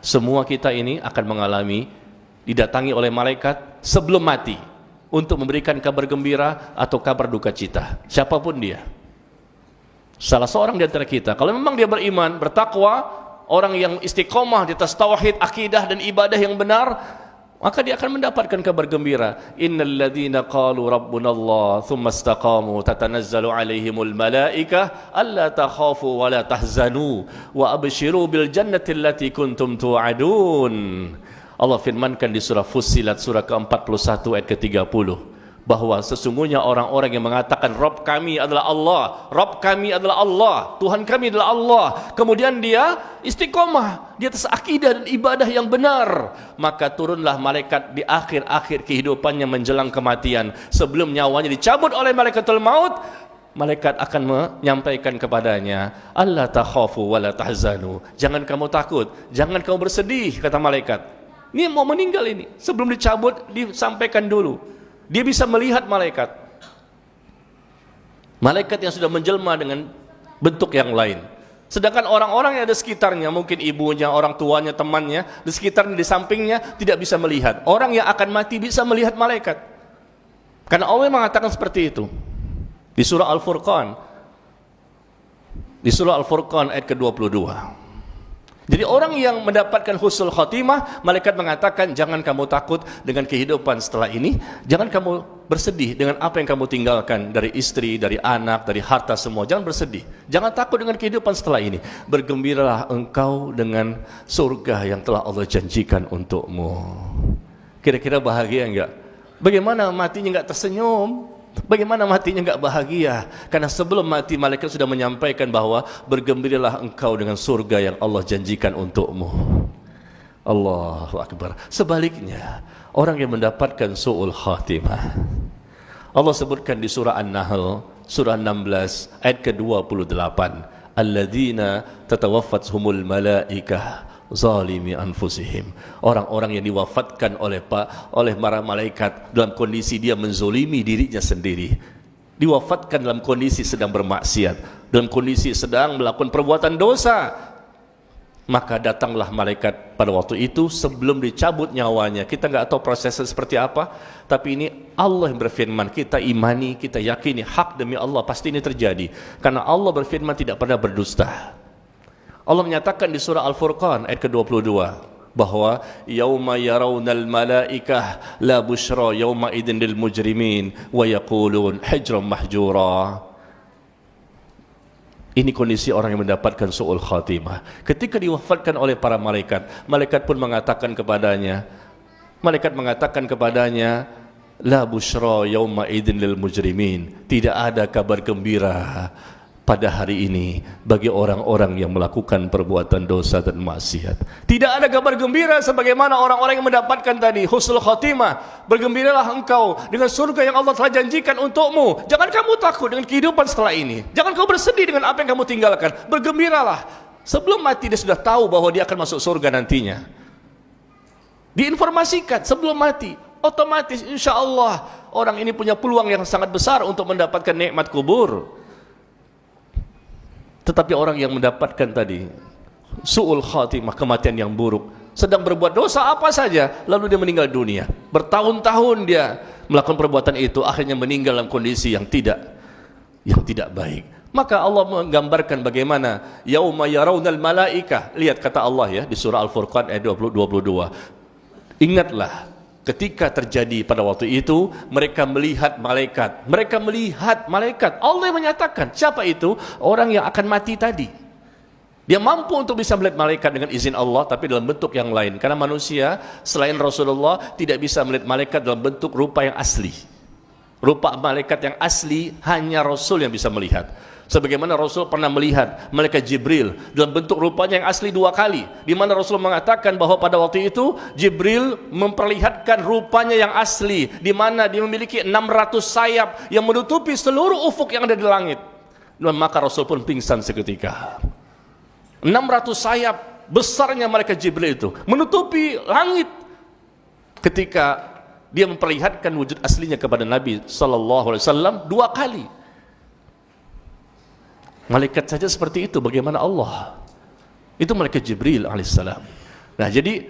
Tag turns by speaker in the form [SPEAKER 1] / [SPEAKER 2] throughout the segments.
[SPEAKER 1] Semua kita ini akan mengalami didatangi oleh malaikat sebelum mati untuk memberikan kabar gembira atau kabar duka cita, siapapun dia. Salah seorang di antara kita, kalau memang dia beriman, bertakwa, orang yang istiqomah di atas tauhid, akidah dan ibadah yang benar, maka dia akan mendapatkan kabar gembira. Innal ladzina qalu rabbunallah tsumma istaqamu tatanazzalu alaihimul malaikah alla takhafu wa la tahzanu wa abshiru bil jannati allati kuntum tu'adun. Allah firmankan di surah Fussilat surah ke-41 ayat ke-30 bahwa sesungguhnya orang-orang yang mengatakan Rabb kami adalah Allah, Rabb kami adalah Allah, Tuhan kami adalah Allah, kemudian dia istiqomah di atas akidah dan ibadah yang benar, maka turunlah malaikat di akhir-akhir kehidupannya menjelang kematian, sebelum nyawanya dicabut oleh malaikatul maut. Malaikat akan menyampaikan kepadanya, Allah takhafu wa la tahzanu, jangan kamu takut, jangan kamu bersedih, kata malaikat. Ini mau meninggal ini, sebelum dicabut disampaikan dulu. Dia bisa melihat malaikat. Malaikat yang sudah menjelma dengan bentuk yang lain. Sedangkan orang-orang yang ada sekitarnya, mungkin ibunya, orang tuanya, temannya, di sekitarnya, di sampingnya, tidak bisa melihat. Orang yang akan mati bisa melihat malaikat. Karena Allah mengatakan seperti itu. Di surah Al-Furqan. Di surah Al-Furqan ayat ke-22. Jadi orang yang mendapatkan husnul khatimah, malaikat mengatakan jangan kamu takut dengan kehidupan setelah ini, jangan kamu bersedih dengan apa yang kamu tinggalkan dari istri, dari anak, dari harta semua, jangan bersedih, jangan takut dengan kehidupan setelah ini, bergembiralah engkau dengan surga yang telah Allah janjikan untukmu. Kira-kira bahagia enggak? Bagaimana matinya enggak tersenyum? Bagaimana matinya enggak bahagia? Karena sebelum mati malaikat sudah menyampaikan bahwa bergembiralah engkau dengan surga yang Allah janjikan untukmu. Allahu Akbar. Sebaliknya, orang yang mendapatkan su'ul khatimah, Allah sebutkan di surah An-Nahl surah 16 ayat ke-28, alladzina tatawaffathumul malaikah zalimi anfusihim, orang-orang yang diwafatkan oleh para malaikat dalam kondisi dia menzolimi dirinya sendiri, diwafatkan dalam kondisi sedang bermaksiat, dalam kondisi sedang melakukan perbuatan dosa, maka datanglah malaikat pada waktu itu sebelum dicabut nyawanya. Kita nggak tahu prosesnya seperti apa, tapi ini Allah yang berfirman, kita imani, kita yakini hak demi Allah, pasti ini terjadi karena Allah berfirman tidak pernah berdusta. Allah menyatakan di surah Al-Furqan ayat ke-22 bahwa yauma yarawnal malaikah la busyra yauma idzin lil mujrimin wa yaqulun hijran mahjura. Ini kondisi orang yang mendapatkan su'ul khatimah. Ketika diwafatkan oleh para malaikat, malaikat pun mengatakan kepadanya, la busyra yauma idzin lil mujrimin, tidak ada kabar gembira pada hari ini bagi orang-orang yang melakukan perbuatan dosa dan maksiat. Tidak ada kabar gembira sebagaimana orang-orang yang mendapatkan tadi husnul khatimah. Bergembiralah engkau dengan surga yang Allah telah janjikan untukmu. Jangan kamu takut dengan kehidupan setelah ini. Jangan kau bersedih dengan apa yang kamu tinggalkan. Bergembiralah. Sebelum mati dia sudah tahu bahwa dia akan masuk surga nantinya. Diinformasikan sebelum mati. Otomatis insya Allah orang ini punya peluang yang sangat besar untuk mendapatkan nikmat kubur. Tetapi orang yang mendapatkan tadi su'ul khatimah, kematian yang buruk, sedang berbuat dosa apa saja, lalu dia meninggal dunia, bertahun-tahun dia melakukan perbuatan itu, akhirnya meninggal dalam kondisi yang tidak baik. Maka Allah menggambarkan bagaimana yauma yarawnal malaikah. Lihat kata Allah ya di surah Al-Furqan ayat 22. Ingatlah ketika terjadi pada waktu itu, mereka melihat malaikat. Allah yang menyatakan, siapa itu? Orang yang akan mati tadi. Dia mampu untuk bisa melihat malaikat dengan izin Allah, tapi dalam bentuk yang lain. Karena manusia selain Rasulullah tidak bisa melihat malaikat dalam bentuk rupa yang asli. Rupa malaikat yang asli hanya Rasul yang bisa melihat. Sebagaimana Rasul pernah melihat malaikat Jibril dalam bentuk rupanya yang asli 2 kali, di mana Rasul mengatakan bahwa pada waktu itu Jibril memperlihatkan rupanya yang asli, di mana dia memiliki 600 sayap yang menutupi seluruh ufuk yang ada di langit. Dan maka Rasul pun pingsan seketika. 600 sayap besarnya malaikat Jibril itu menutupi langit ketika dia memperlihatkan wujud aslinya kepada Nabi sallallahu alaihi wasallam 2 kali. Malaikat saja seperti itu, bagaimana Allah? Itu malaikat Jibril alaihissalam. Nah, jadi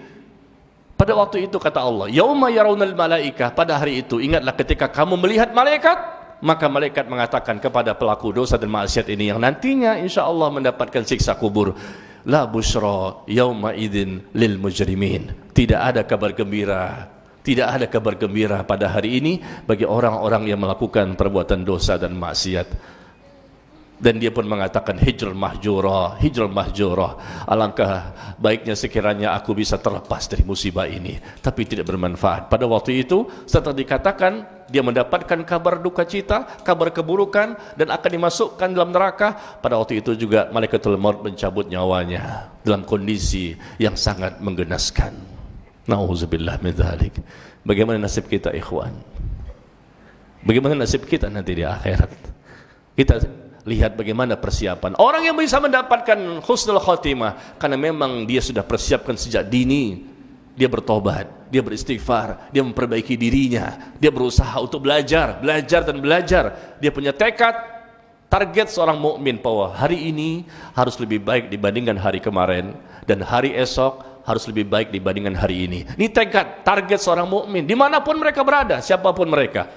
[SPEAKER 1] pada waktu itu kata Allah, yauma yarawnal malaikah, pada hari itu ingatlah ketika kamu melihat malaikat, maka malaikat mengatakan kepada pelaku dosa dan maksiat ini yang nantinya insya Allah mendapatkan siksa kubur, la busyra yauma idzin lil mujrimin. Tidak ada kabar gembira, tidak ada kabar gembira pada hari ini bagi orang-orang yang melakukan perbuatan dosa dan maksiat. Dan dia pun mengatakan hijrul mahjurah, hijrul mahjurah. Alangkah baiknya sekiranya aku bisa terlepas dari musibah ini, tapi tidak bermanfaat. Pada waktu itu setelah dikatakan dia mendapatkan kabar duka cita, kabar keburukan, dan akan dimasukkan dalam neraka. Pada waktu itu juga malaikatul maut mencabut nyawanya dalam kondisi yang sangat menggenaskan. Nauzubillah min dzalik. Bagaimana nasib kita ikhwan? Bagaimana nasib kita nanti di akhirat? Kita lihat bagaimana persiapan orang yang bisa mendapatkan husnul khotimah, karena memang dia sudah persiapkan sejak dini. Dia bertobat, dia beristighfar, dia memperbaiki dirinya, dia berusaha untuk belajar dan belajar. Dia punya tekad, target seorang mukmin bahwa hari ini harus lebih baik dibandingkan hari kemarin, dan hari esok harus lebih baik dibandingkan hari ini. Ini tekad, target seorang mukmin dimanapun mereka berada, siapapun mereka.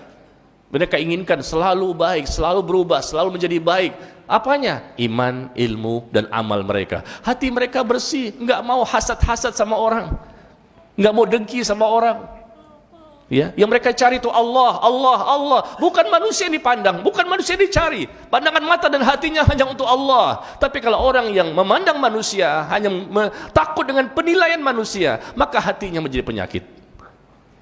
[SPEAKER 1] Mereka inginkan selalu baik, selalu berubah, selalu menjadi baik. Apanya? Iman, ilmu, dan amal mereka. Hati mereka bersih, enggak mau hasad-hasad sama orang, enggak mau dengki sama orang. Ya, yang mereka cari itu Allah, Allah, Allah. Bukan manusia yang dipandang, bukan manusia yang dicari. Pandangan mata dan hatinya hanya untuk Allah. Tapi kalau orang yang memandang manusia, hanya takut dengan penilaian manusia, maka hatinya menjadi penyakit.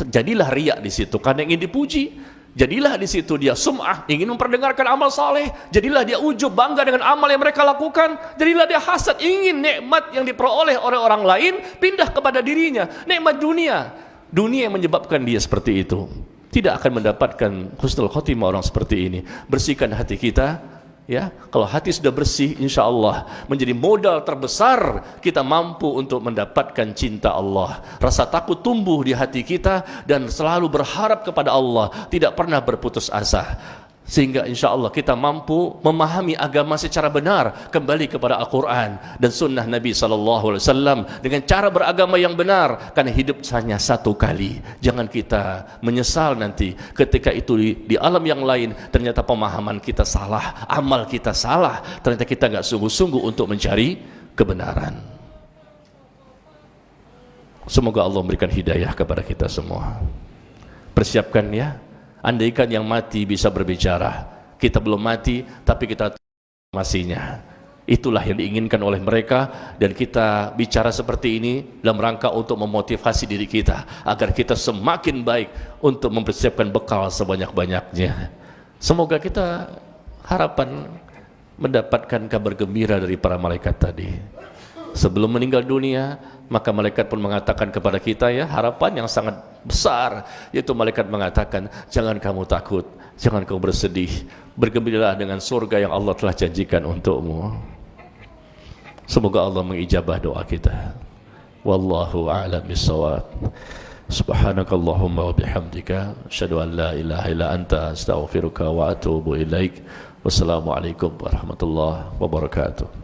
[SPEAKER 1] Terjadilah riya di situ karena ingin dipuji. Jadilah di situ dia sum'ah, ingin memperdengarkan amal saleh. Jadilah dia ujub, bangga dengan amal yang mereka lakukan. Jadilah dia hasad, ingin nikmat yang diperoleh oleh orang lain pindah kepada dirinya. Nikmat dunia, dunia yang menyebabkan dia seperti itu. Tidak akan mendapatkan husnul khotimah orang seperti ini. Bersihkan hati kita. Ya, kalau hati sudah bersih, insya Allah menjadi modal terbesar kita mampu untuk mendapatkan cinta Allah. Rasa takut tumbuh di hati kita dan selalu berharap kepada Allah, tidak pernah berputus asa. Sehingga insya Allah kita mampu memahami agama secara benar, kembali kepada Al-Quran dan Sunnah Nabi SAW dengan cara beragama yang benar. Karena hidup hanya satu kali. Jangan kita menyesal nanti ketika itu di alam yang lain ternyata pemahaman kita salah, amal kita salah, ternyata kita nggak sungguh-sungguh untuk mencari kebenaran. Semoga Allah memberikan hidayah kepada kita semua. Persiapkan ya. Andaikan yang mati bisa berbicara, kita belum mati tapi kita masihnya. Itulah yang diinginkan oleh mereka, dan kita bicara seperti ini dalam rangka untuk memotivasi diri kita agar kita semakin baik untuk mempersiapkan bekal sebanyak-banyaknya. Semoga kita harapan mendapatkan kabar gembira dari para malaikat tadi. Sebelum meninggal dunia, maka malaikat pun mengatakan kepada kita ya harapan yang sangat besar, yaitu malaikat mengatakan, jangan kamu takut, jangan kamu bersedih, bergembiralah dengan surga yang Allah telah janjikan untukmu. Semoga Allah mengijabah doa kita. Wallahu a'lam bissawab. Subhanakallahumma wa bihamdika asyhadu an la ilaha illa anta astaghfiruka wa atubu ilaik. Wassalamualaikum warahmatullahi wabarakatuh.